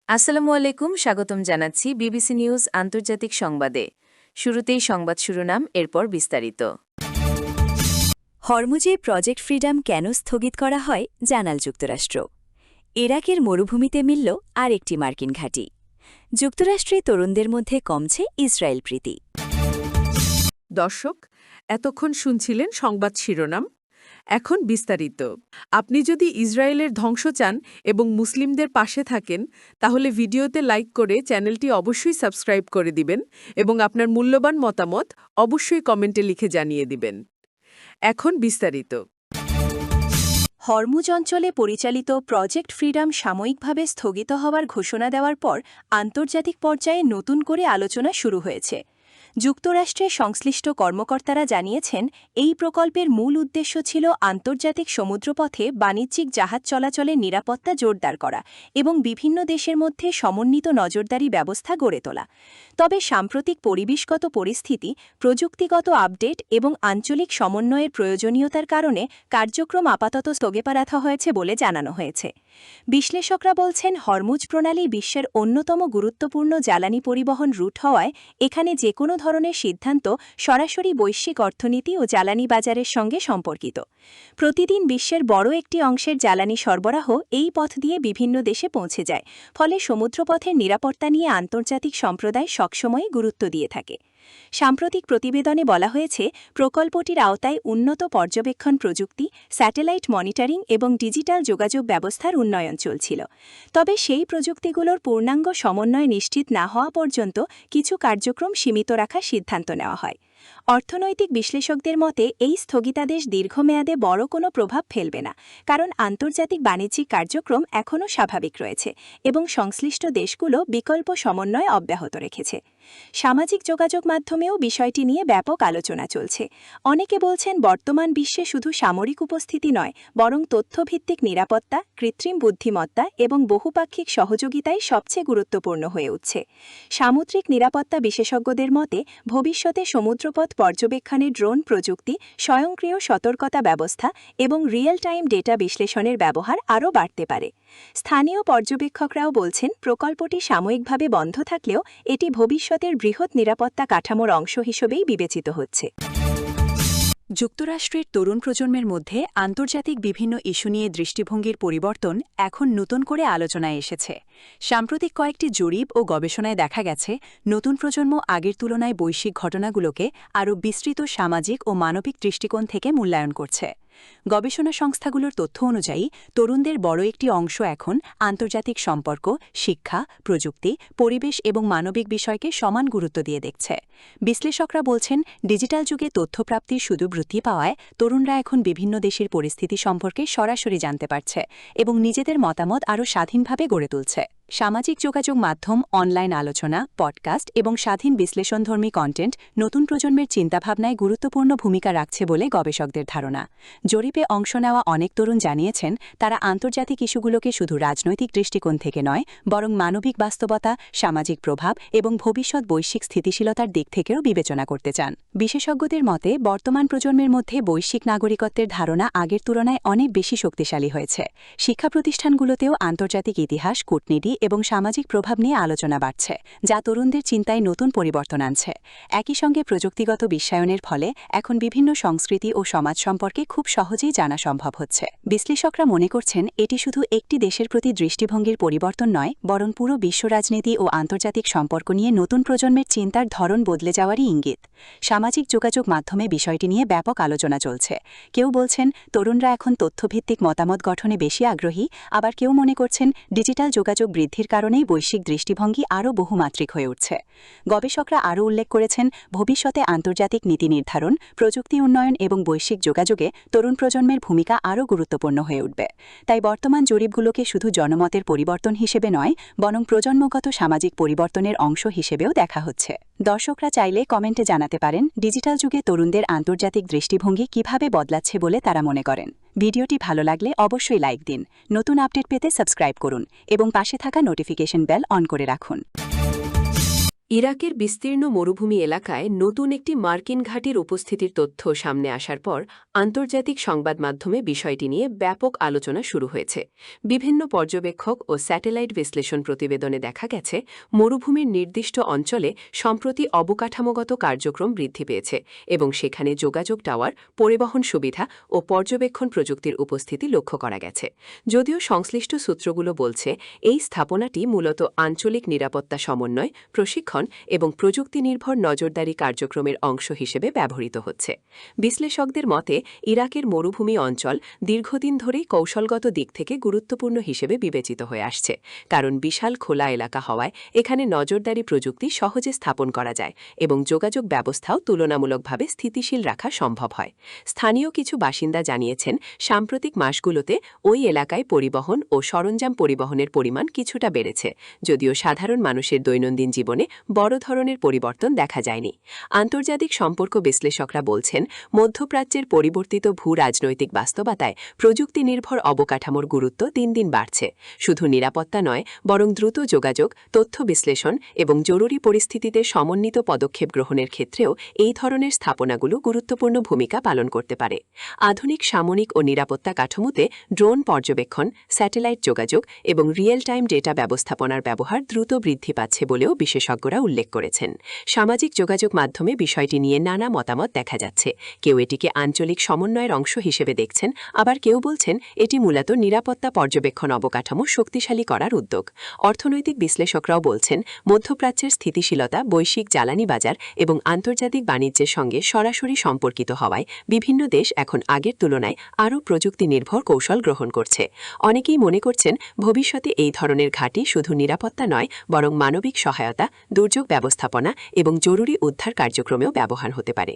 আসসালামু আলাইকুম, স্বাগতম জানাচ্ছি বিবিসি নিউজ আন্তর্জাতিক সংবাদে। শুরুতেই সংবাদ শিরোনাম, এরপর বিস্তারিত। হরমুজে প্রজেক্ট ফ্রিডম কেন স্থগিত করা হয় জানাল যুক্তরাষ্ট্র। ইরাকের মরুভূমিতে মিলল আরেকটি মার্কিন ঘাঁটি। যুক্তরাষ্ট্রে তরুণদের মধ্যে কমছে ইসরায়েল প্রীতি। দর্শক, এতক্ষণ শুনছিলেন সংবাদ শিরোনাম। এখন বিস্তারিত। আপনি যদি ইসরায়েলের ধ্বংস চান এবং মুসলিমদের পাশে থাকেন, তাহলে ভিডিওতে লাইক করে চ্যানেলটি অবশ্যই সাবস্ক্রাইব করে দিবেন এবং আপনার মূল্যবান মতামত অবশ্যই কমেন্টে লিখে জানিয়ে দিবেন। এখন বিস্তারিত। হরমুজ অঞ্চলে পরিচালিত প্রজেক্ট ফ্রিডম সাময়িকভাবে স্থগিত হওয়ার ঘোষণা দেওয়ার পর আন্তর্জাতিক পর্যায়ে নতুন করে আলোচনা শুরু হয়েছে। যুক্তরাষ্ট্রের সংশ্লিষ্ট কর্মকর্তারা জানিয়েছেন, এই প্রকল্পের মূল উদ্দেশ্য ছিল আন্তর্জাতিক সমুদ্রপথে বাণিজ্যিক জাহাজ চলাচলের নিরাপত্তা জোরদার করা এবং বিভিন্ন দেশের মধ্যে সমন্বিত নজরদারি ব্যবস্থা গড়ে তোলা। তবে সাম্প্রতিক পরিবেশগত পরিস্থিতি, প্রযুক্তিগত আপডেট এবং আঞ্চলিক সমন্বয়ের প্রয়োজনীয়তার কারণে কার্যক্রম আপাতত স্থগিত রাখা হয়েছে বলে জানানো হয়েছে। বিশ্লেষকরা বলছেন, হরমুজ প্রণালী বিশ্বের অন্যতম গুরুত্বপূর্ণ জ্বালানি পরিবহন রুট হওয়ায় এখানে যে কোনো ধরনের সিদ্ধান্ত সরাসরি বৈশ্বিক অর্থনীতি ও জ্বালানি বাজারের সঙ্গে সম্পর্কিত। প্রতিদিন বিশ্বের বড় একটি অংশের জ্বালানি সরবরাহ এই পথ দিয়ে বিভিন্ন দেশে পৌঁছে যায়, ফলে সমুদ্রপথের নিরাপত্তা নিয়ে আন্তর্জাতিক সম্প্রদায় সবসময়ই গুরুত্ব দিয়ে থাকে। সাম্প্রতিক প্রতিবেদনে বলা হয়েছে, প্রকল্পটির আওতায় উন্নত পর্যবেক্ষণ প্রযুক্তি, স্যাটেলাইট মনিটরিং এবং ডিজিটাল যোগাযোগ ব্যবস্থার উন্নয়ন চলছিল। তবে সেই প্রযুক্তিগুলোর পূর্ণাঙ্গ সমন্বয় নিশ্চিত না হওয়া পর্যন্ত কিছু কার্যক্রম সীমিত রাখার সিদ্ধান্ত নেওয়া হয়। অর্থনৈতিক বিশ্লেষকদের মতে, এই স্থগিতাদেশ দীর্ঘমেয়াদে বড় কোনো প্রভাব ফেলবে না, কারণ আন্তর্জাতিক বাণিজ্যিক কার্যক্রম এখনও স্বাভাবিক রয়েছে এবং সংশ্লিষ্ট দেশগুলো বিকল্প সমন্বয় অব্যাহত রেখেছে। সামাজিক যোগাযোগ মাধ্যমেও বিষয়টি নিয়ে ব্যাপক আলোচনা চলছে। অনেকে বলছেন, বর্তমান বিশ্বে শুধু সামরিক উপস্থিতি নয়, বরং তথ্যভিত্তিক নিরাপত্তা, কৃত্রিম বুদ্ধিমত্তা এবং বহুপাক্ষিক সহযোগিতাই সবচেয়ে গুরুত্বপূর্ণ হয়ে উঠছে। সামুদ্রিক নিরাপত্তা বিশেষজ্ঞদের মতে, ভবিষ্যতে সমুদ্রপথ পর্যবেক্ষণে ড্রোন প্রযুক্তি, স্বয়ংক্রিয় সতর্কতা ব্যবস্থা এবং রিয়েল টাইম ডেটা বিশ্লেষণের ব্যবহার আরও বাড়তে পারে। স্থানীয় পর্যবেক্ষকরাও বলছেন, প্রকল্পটি সাময়িকভাবে বন্ধ থাকলেও এটি ভবিষ্যতের বৃহৎ নিরাপত্তা কাঠামোর অংশ হিসেবেই বিবেচিত হচ্ছে। যুক্তরাষ্ট্রের তরুণ প্রজন্মের মধ্যে আন্তর্জাতিক বিভিন্ন ইস্যু নিয়ে দৃষ্টিভঙ্গির পরিবর্তন এখন নতুন করে আলোচনায় এসেছে। সাম্প্রতিক কয়েকটি জরিপ ও গবেষণায় দেখা গেছে, নতুন প্রজন্ম আগের তুলনায় বৈশ্বিক ঘটনাগুলোকে আরও বিস্তৃত সামাজিক ও মানবিক দৃষ্টিকোণ থেকে মূল্যায়ন করছে। গবেষণা সংস্থাগুলোর তথ্য অনুযায়ী, তরুণদের বড় একটি অংশ এখন আন্তর্জাতিক সম্পর্ক, শিক্ষা, প্রযুক্তি, পরিবেশ এবং মানবিক বিষয়কে সমান গুরুত্ব দিয়ে দেখছে। বিশ্লেষকরা বলছেন, ডিজিটাল যুগে তথ্যপ্রাপ্তির সুযোগ বৃদ্ধি পাওয়ায় তরুণরা এখন বিভিন্ন দেশের পরিস্থিতি সম্পর্কে সরাসরি জানতে পারছে এবং নিজেদের মতামত আরও স্বাধীনভাবে গড়ে তুলছে। সামাজিক যোগাযোগ মাধ্যম, অনলাইন আলোচনা, পডকাস্ট এবং স্বাধীন বিশ্লেষণধর্মী কন্টেন্ট নতুন প্রজন্মের চিন্তাভাবনায় গুরুত্বপূর্ণ ভূমিকা রাখছে বলে গবেষকদের ধারণা। জরিপে অংশ নেওয়া অনেক তরুণ জানিয়েছেন, তারা আন্তর্জাতিক ইস্যুগুলোকে শুধু রাজনৈতিক দৃষ্টিকোণ থেকে নয়, বরং মানবিক বাস্তবতা, সামাজিক প্রভাব এবং ভবিষ্যৎ বৈশ্বিক স্থিতিশীলতার দিক থেকেও বিবেচনা করতে চান। বিশেষজ্ঞদের মতে, বর্তমান প্রজন্মের মধ্যে বৈশ্বিক নাগরিকত্বের ধারণা আগের তুলনায় অনেক বেশি শক্তিশালী হয়েছে। শিক্ষা প্রতিষ্ঠানগুলোতেও আন্তর্জাতিক ইতিহাস, কূটনীতি এবং সামাজিক প্রভাব নিয়ে আলোচনা বাড়ছে, যা তরুণদের চিন্তায় নতুন পরিবর্তন আনছে। একই সঙ্গে প্রযুক্তিগত বিশ্বায়নের ফলে এখন বিভিন্ন সংস্কৃতি ও সমাজ সম্পর্কে খুব সহজেই জানা সম্ভব হচ্ছে। বিশ্লেষকরা মনে করছেন, এটি শুধু একটি দেশের প্রতি দৃষ্টিভঙ্গির পরিবর্তন নয়, বরং পুরো বিশ্ব রাজনীতি ও আন্তর্জাতিক সম্পর্ক নিয়ে নতুন প্রজন্মের চিন্তার ধরন বদলে যাওয়ারই ইঙ্গিত। সামাজিক যোগাযোগ মাধ্যমে বিষয়টি নিয়ে ব্যাপক আলোচনা চলছে। কেউ বলছেন, তরুণরা এখন তথ্যভিত্তিক মতামত গঠনে বেশি আগ্রহী, আবার কেউ মনে করছেন, ডিজিটাল যোগাযোগ বৃদ্ধির কারণেই বৈশ্বিক দৃষ্টিভঙ্গি আরও বহুমাত্রিক হয়ে উঠছে। গবেষকরা আরও উল্লেখ করেছেন, ভবিষ্যতে আন্তর্জাতিক নীতি নির্ধারণ, প্রযুক্তি উন্নয়ন এবং বৈশ্বিক যোগাযোগে তরুণ প্রজন্মের ভূমিকা আরও গুরুত্বপূর্ণ হয়ে উঠবে। তাই বর্তমান জরিপগুলোকে শুধু জনমতের পরিবর্তন হিসেবে নয়, বরং প্রজন্মগত সামাজিক পরিবর্তনের অংশ হিসেবেও দেখা হচ্ছে। দর্শকরা চাইলে কমেন্টে জানাতে পারেন, ডিজিটাল যুগে তরুণদের আন্তর্জাতিক দৃষ্টিভঙ্গি কিভাবে বদলাচ্ছে বলে তারা মনে করেন। ভিডিওটি ভালো লাগলে অবশ্যই লাইক দিন, নতুন আপডেট পেতে সাবস্ক্রাইব করুন এবং পাশে থাকা নোটিফিকেশন বেল অন করে রাখুন। ইরাকের বিস্তীর্ণ মরুভূমি এলাকায় নতুন একটি মার্কিন ঘাঁটির উপস্থিতির তথ্য সামনে আসার পর আন্তর্জাতিক সংবাদ মাধ্যমে বিষয়টি নিয়ে ব্যাপক আলোচনা শুরু হয়েছে। বিভিন্ন পর্যবেক্ষক ও স্যাটেলাইট বিশ্লেষণ প্রতিবেদনে দেখা গেছে মরুভূমির নির্দিষ্ট অঞ্চলে সম্প্রতি অবকাঠামোগত কার্যক্রম বৃদ্ধি পেয়েছে এবং সেখানে যোগাযোগ টাওয়ার, পরিবহন সুবিধা ও পর্যবেক্ষণ প্রযুক্তির উপস্থিতি লক্ষ্য করা গেছে। যদিও সংশ্লিষ্ট সূত্রগুলো বলছে এই স্থাপনাটি মূলত আঞ্চলিক নিরাপত্তা সমন্বয়, প্রশিক্ষণ এবং প্রযুক্তি নির্ভর নজরদারি কার্যক্রমের অংশ হিসেবে ব্যবহৃত হচ্ছে। বিশ্লেষকদের মতে ইরাকের মরুভূমি অঞ্চল দীর্ঘদিন ধরেই কৌশলগত দিক থেকে গুরুত্বপূর্ণ হিসেবে বিবেচিত হয়ে আসছে, কারণ বিশাল খোলা এলাকা হওয়ায় এখানে নজরদারি প্রযুক্তি সহজে স্থাপন করা যায় এবং যোগাযোগ ব্যবস্থাও তুলনামূলকভাবে স্থিতিশীল রাখা সম্ভব হয়। স্থানীয় কিছু বাসিন্দা জানিয়েছেন, সাম্প্রতিক মাসগুলোতে ওই এলাকায় পরিবহন ও সরঞ্জাম পরিবহনের পরিমাণ কিছুটা বেড়েছে, যদিও সাধারণ মানুষের দৈনন্দিন জীবনে বড় ধরনের পরিবর্তন দেখা যায়নি। আন্তর্জাতিক সম্পর্ক বিশ্লেষকরা বলছেন, মধ্যপ্রাচ্যের পরিবর্তিত ভূ-রাজনৈতিক বাস্তবতায় প্রযুক্তি নির্ভর অবকাঠামোর গুরুত্ব দিন দিন বাড়ছে। শুধু নিরাপত্তা নয়, বরং দ্রুত যোগাযোগ, তথ্য বিশ্লেষণ এবং জরুরি পরিস্থিতিতে সমন্বিত পদক্ষেপ গ্রহণের ক্ষেত্রেও এই ধরনের স্থাপনাগুলো গুরুত্বপূর্ণ ভূমিকা পালন করতে পারে। আধুনিক সামরিক ও নিরাপত্তা কাঠামোতে ড্রোন পর্যবেক্ষণ, স্যাটেলাইট যোগাযোগ এবং রিয়েল টাইম ডেটা ব্যবস্থাপনার ব্যবহার দ্রুত বৃদ্ধি পাচ্ছে বলেও বিশেষজ্ঞরা উল্লেখ করেছেন। সামাজিক যোগাযোগ মাধ্যমে বিষয়টি নিয়ে নানা মতামত দেখা যাচ্ছে। কেউ এটিকে আঞ্চলিক সমন্বয়ের অংশ হিসেবে দেখছেন, আবার কেউ বলছেন এটি মূলত নিরাপত্তা পর্যবেক্ষণ অবকাঠামো শক্তিশালী করার উদ্যোগ। অর্থনৈতিক বিশ্লেষকরাও বলছেন, মধ্যপ্রাচ্যের স্থিতিশীলতা, বৈশ্বিক জ্বালানি বাজার এবং আন্তর্জাতিক বাণিজ্যের সঙ্গে সরাসরি সম্পর্কিত হওয়ায় বিভিন্ন দেশ এখন আগের তুলনায় আরও প্রযুক্তি নির্ভর কৌশল গ্রহণ করছে। অনেকেই মনে করছেন, ভবিষ্যতে এই ধরনের ঘাঁটি শুধু নিরাপত্তা নয়, বরং মানবিক সহায়তা, দুর্যোগ ব্যবস্থাপনা এবং জরুরি উদ্ধার কার্যক্রমেও ব্যবহার হতে পারে।